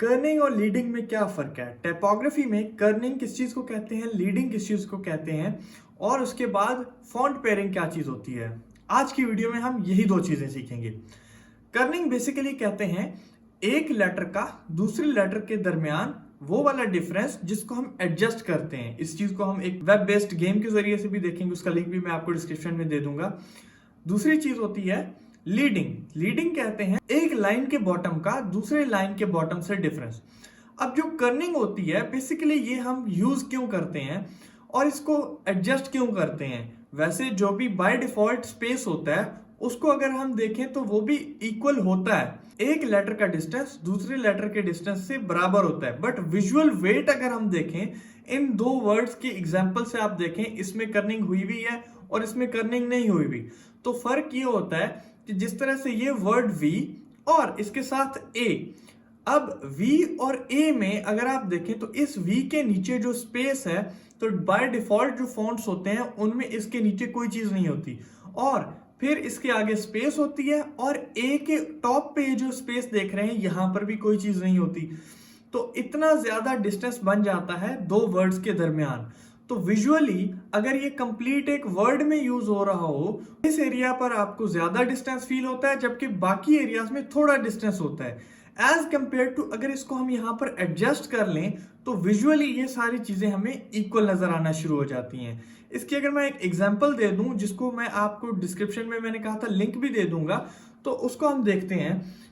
Corning और leading में क्या फ़र्क है? टाइपोग्राफी में कर्निंग किस चीज़ को कहते हैं, लीडिंग किस चीज़ को कहते हैं और उसके बाद फ़ॉन्ट पेयरिंग क्या चीज़ होती है। आज की वीडियो में हम यही दो चीज़ें सीखेंगे। कर्निंग बेसिकली कहते हैं एक लेटर का दूसरे लेटर के दरमियान वो वाला डिफरेंस जिसको हम एडजस्ट करते हैं। इस चीज़ को हम एक वेब बेस्ड गेम के ज़रिए से भी देखेंगे, उसका लिंक भी मैं आपको डिस्क्रिप्शन में दे दूंगा। दूसरी चीज़ होती है लीडिंग। लीडिंग कहते हैं एक लाइन के बॉटम का दूसरे लाइन के बॉटम से डिफरेंस। अब जो कर्निंग होती है बेसिकली ये हम यूज क्यों करते हैं और इसको एडजस्ट क्यों करते हैं। वैसे जो भी बाय डिफॉल्ट स्पेस होता है उसको अगर हम देखें तो वो भी इक्वल होता है, एक लेटर का डिस्टेंस दूसरे लेटर के डिस्टेंस से बराबर होता है। बट विजुअल वेट अगर हम देखें इन दो वर्ड्स के एग्जांपल से, आप देखें इसमें कर्निंग हुई भी है और इसमें कर्निंग नहीं हुई भी, तो फर्क ये होता है कि जिस तरह से ये वर्ड वी और इसके साथ ए, अब V और A में अगर आप देखें तो इस V के नीचे जो स्पेस है तो बाय डिफॉल्ट जो फॉन्ट्स होते हैं उनमें इसके नीचे कोई चीज नहीं होती और फिर इसके आगे स्पेस होती है और A के टॉप पे जो स्पेस देख रहे हैं यहां पर भी कोई चीज नहीं होती। तो इतना ज्यादा डिस्टेंस बन जाता है दो वर्ड्स के दरमियान। तो विजुअली अगर ये कंप्लीट एक वर्ड में यूज हो रहा हो, इस एरिया पर आपको ज्यादा डिस्टेंस फील होता है जबकि बाकी एरियाज में थोड़ा डिस्टेंस होता है एज कंपेयर टू। अगर इसको हम यहाँ पर एडजस्ट कर लें तो विजुअली ये सारी चीजें हमें इक्वल नजर आना शुरू हो जाती हैं। इसकी अगर मैं एक एग्जांपल दे दूं जिसको मैं आपको डिस्क्रिप्शन में मैंने कहा था लिंक भी दे दूंगा, तो उसको हम देखते हैं।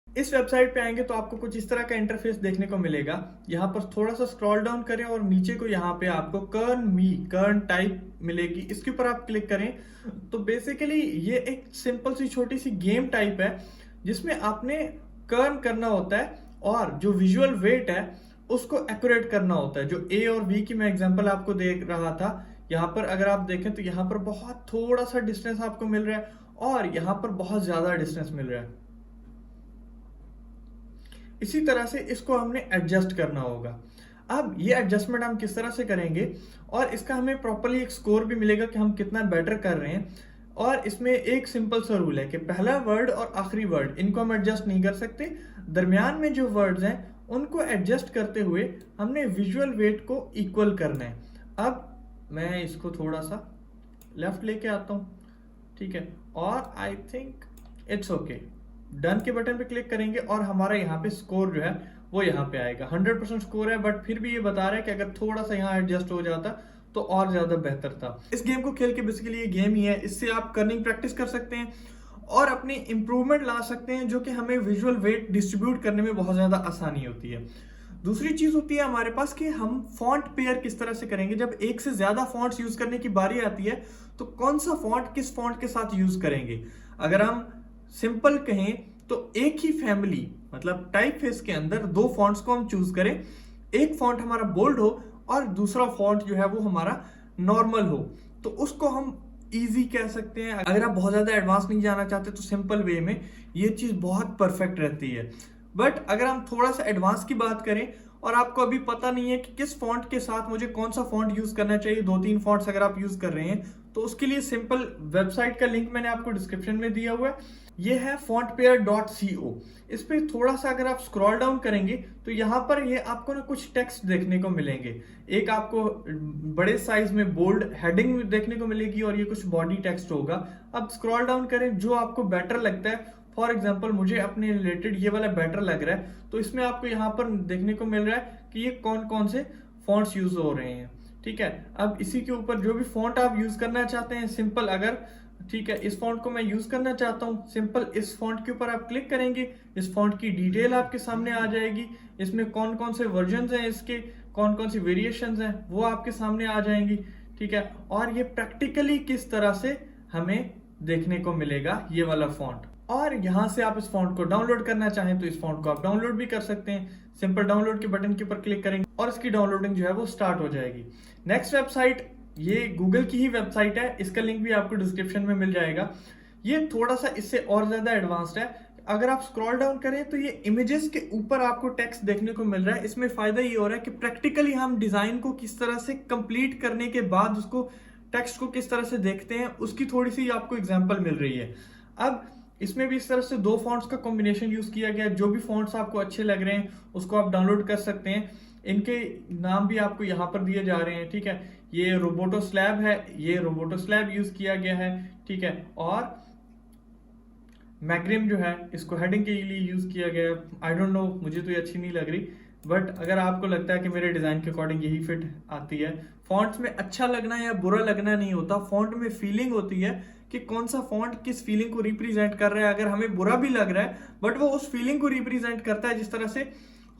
इस वेबसाइट पे आएंगे तो आपको कुछ इस तरह का इंटरफेस देखने को मिलेगा। यहाँ पर थोड़ा सा स्क्रॉल डाउन करें और नीचे को यहाँ पे आपको कर्न टाइप मिलेगी, इसके ऊपर आप क्लिक करें तो बेसिकली ये एक सिंपल सी छोटी सी गेम टाइप है जिसमें आपने कर्न करना होता है और जो विजुअल वेट है उसको एक्यूरेट करना होता है। जो ए और बी की मैं एग्जांपल आपको देख रहा था, यहाँ पर अगर आप देखें तो यहाँ पर बहुत थोड़ा सा डिस्टेंस आपको मिल रहा है और यहाँ पर बहुत ज्यादा डिस्टेंस मिल रहा है। इसी तरह से इसको हमने एडजस्ट करना होगा। अब ये एडजस्टमेंट हम किस तरह से करेंगे और इसका हमें प्रॉपरली एक स्कोर भी मिलेगा कि हम कितना बेटर कर रहे हैं। और इसमें एक सिंपल सा रूल है कि पहला वर्ड और आखिरी वर्ड इनको हम एडजस्ट नहीं कर सकते, दरमियान में जो वर्ड्स हैं उनको एडजस्ट करते हुए हमने विजुअल वेट को इक्वल करना है। अब मैं इसको थोड़ा सा लेफ्ट लेके आता हूँ, ठीक है, और I think it's okay. Done के बटन पे क्लिक करेंगे और हमारा यहाँ पे स्कोर जो है वो यहाँ पे आएगा। 100% स्कोर है, बट फिर भी ये बता रहा है कि अगर थोड़ा सा यहाँ एडजस्ट हो जाता तो और ज्यादा बेहतर था। इस गेम को खेल के बेसिकली ये गेम ही है, इससे आप कर्निंग प्रैक्टिस कर सकते हैं और अपनी इंप्रूवमेंट ला सकते हैं जो कि हमें विजुअल वेट डिस्ट्रीब्यूट करने में बहुत ज्यादा आसानी होती है। दूसरी चीज होती है हमारे पास कि हम फॉन्ट पेयर किस तरह से करेंगे। जब एक से ज्यादा फॉन्ट्स यूज करने की बारी आती है तो कौन सा फॉन्ट किस फॉन्ट के साथ यूज करेंगे। अगर हम सिंपल कहें तो एक ही फैमिली मतलब टाइप फेस के अंदर दो फॉन्ट्स को हम चूज करें, एक फॉन्ट हमारा बोल्ड हो और दूसरा फॉन्ट जो है वो हमारा नॉर्मल हो, तो उसको हम इजी कह सकते हैं। अगर आप बहुत ज्यादा एडवांस नहीं जाना चाहते तो सिंपल वे में ये चीज बहुत परफेक्ट रहती है। बट अगर हम थोड़ा सा एडवांस की बात करें और आपको अभी पता नहीं है कि किस फॉन्ट के साथ मुझे कौन सा फॉन्ट यूज करना चाहिए, 2-3 फॉन्ट्स अगर आप यूज कर रहे हैं तो उसके लिए सिंपल वेबसाइट का लिंक मैंने आपको डिस्क्रिप्शन में दिया हुआ है। ये है fontpair.co। इस पे थोड़ा सा अगर आप स्क्रॉल डाउन करेंगे तो यहाँ पर ये आपको ना कुछ टेक्स्ट देखने को मिलेंगे। एक आपको बड़े साइज में बोल्ड हेडिंग देखने को मिलेगी और ये कुछ बॉडी टेक्स्ट होगा। अब स्क्रॉल डाउन करें, जो आपको बेटर लगता है। फॉर एग्जाम्पल मुझे अपने रिलेटेड ये वाला बेटर लग रहा है, तो इसमें आपको यहाँ पर देखने को मिल रहा है कि ये कौन कौन से फॉन्ट्स यूज हो रहे हैं। ठीक है, अब इसी के ऊपर जो भी फॉन्ट आप यूज करना चाहते हैं, सिंपल अगर ठीक है इस फॉन्ट को मैं यूज करना चाहता हूँ, सिंपल इस फॉन्ट के ऊपर आप क्लिक करेंगे, इस फॉन्ट की डिटेल आपके सामने आ जाएगी। इसमें कौन कौन से वर्जन हैं, इसके कौन कौन सी वेरिएशंस हैं, वो आपके सामने आ जाएंगी। ठीक है, और ये प्रैक्टिकली किस तरह से हमें देखने को मिलेगा ये वाला फॉन्ट। और यहाँ से आप इस फॉन्ट को डाउनलोड करना चाहें तो इस फॉन्ट को आप डाउनलोड भी कर सकते हैं। सिंपल डाउनलोड के बटन के ऊपर क्लिक करेंगे और इसकी डाउनलोडिंग जो है वो स्टार्ट हो जाएगी। नेक्स्ट वेबसाइट, ये गूगल की ही वेबसाइट है, इसका लिंक भी आपको डिस्क्रिप्शन में मिल जाएगा। ये थोड़ा सा इससे और ज्यादा एडवांस्ड है। अगर आप स्क्रॉल डाउन करें तो ये इमेजेस के ऊपर आपको टेक्स्ट देखने को मिल रहा है। इसमें फायदा ये हो रहा है कि प्रैक्टिकली हम डिजाइन को किस तरह से कंप्लीट करने के बाद उसको टेक्स्ट को किस तरह से देखते हैं, उसकी थोड़ी सी आपको एग्जांपल मिल रही है। अब इसमें भी इस तरह से दो फॉन्ट्स का कॉम्बिनेशन यूज किया गया। जो भी फॉन्ट्स आपको अच्छे लग रहे हैं उसको आप डाउनलोड कर सकते हैं। इनके नाम भी आपको यहाँ पर दिए जा रहे हैं। ठीक है, ये रोबोटो स्लैब है, ये रोबोटो स्लैब यूज किया गया है। ठीक है, और मैग्रिम जो है इसको हेडिंग के लिए यूज किया गया है। आई डोंट नो, मुझे तो ये अच्छी नहीं लग रही, बट अगर आपको लगता है कि मेरे डिजाइन के अकॉर्डिंग यही फिट आती है। फॉन्ट्स में अच्छा लगना या बुरा लगना नहीं होता, फॉन्ट में फीलिंग होती है कि कौन सा फॉन्ट किस फीलिंग को रिप्रेजेंट कर रहा है। अगर हमें बुरा भी लग रहा है बट वो उस फीलिंग को रिप्रेजेंट करता है। जिस तरह से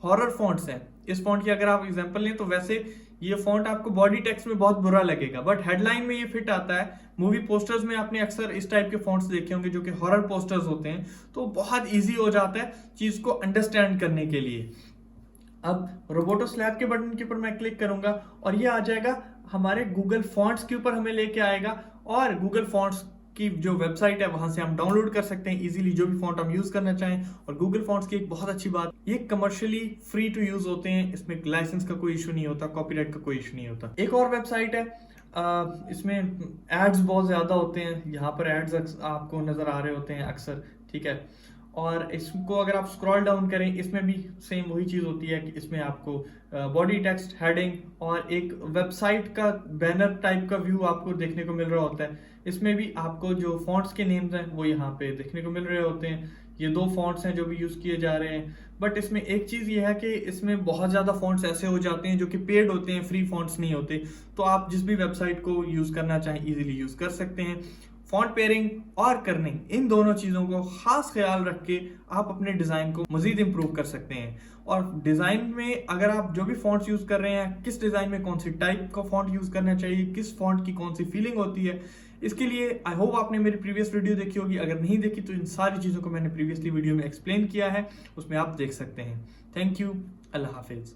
हॉरर फॉन्ट्स हैं, इस फॉन्ट की अगर आप एग्जांपल लें तो वैसे ये फॉन्ट आपको बॉडी टेक्स्ट में बहुत बुरा लगेगा बट हेडलाइन में ये फिट आता है। मूवी पोस्टर्स में आपने अक्सर इस टाइप के फॉन्ट्स देखे होंगे जो कि हॉरर पोस्टर्स होते हैं, तो बहुत ईजी हो जाता है चीज को अंडरस्टैंड करने के लिए। अब रोबोटो स्लैब के बटन के ऊपर मैं क्लिक करूंगा और ये आ जाएगा हमारे गूगल फॉन्ट्स के ऊपर, हमें लेके आएगा और गूगल फॉन्ट्स की जो वेबसाइट है वहां से हम डाउनलोड कर सकते हैं इजीली जो भी फॉन्ट हम यूज करना चाहें। और गूगल फॉन्ट्स की एक बहुत अच्छी बात, ये कमर्शियली फ्री टू यूज होते हैं, इसमें लाइसेंस का कोई इशू नहीं होता, कॉपीराइट का कोई इशू नहीं होता। एक और वेबसाइट है, इसमें एड्स बहुत ज्यादा होते हैं, यहाँ पर एड्स आपको नजर आ रहे होते हैं अक्सर। ठीक है, और इसको अगर आप स्क्रॉल डाउन करें इसमें भी सेम वही चीज होती है कि इसमें आपको बॉडी टेक्स्ट, हेडिंग और एक वेबसाइट का बैनर टाइप का व्यू आपको देखने को मिल रहा होता है। इसमें भी आपको जो फॉन्ट्स के नेम्स हैं वो यहाँ पे देखने को मिल रहे होते हैं। ये दो फॉन्ट्स हैं जो भी यूज किए जा रहे हैं, बट इसमें एक चीज ये है कि इसमें बहुत ज्यादा फॉन्ट्स ऐसे हो जाते हैं जो कि पेड होते हैं, फ्री फॉन्ट्स नहीं होते। तो आप जिस भी वेबसाइट को यूज करना चाहें इजीली यूज कर सकते हैं। फॉन्ट पेयरिंग और कर्निंग, इन दोनों चीजों को खास ख्याल रख के आप अपने डिजाइन को मजीद इंप्रूव कर सकते हैं। और डिजाइन में अगर आप जो भी फॉन्ट्स यूज कर रहे हैं, किस डिजाइन में कौन सी टाइप का फॉन्ट यूज करना चाहिए, किस फॉन्ट की कौन सी फीलिंग होती है, इसके लिए आई होप आपने मेरी प्रीवियस वीडियो देखी होगी। अगर नहीं देखी तो इन सारी चीजों को मैंने प्रीवियसली वीडियो में एक्सप्लेन किया है, उसमें आप देख सकते हैं। Thank you, Allah Hafiz.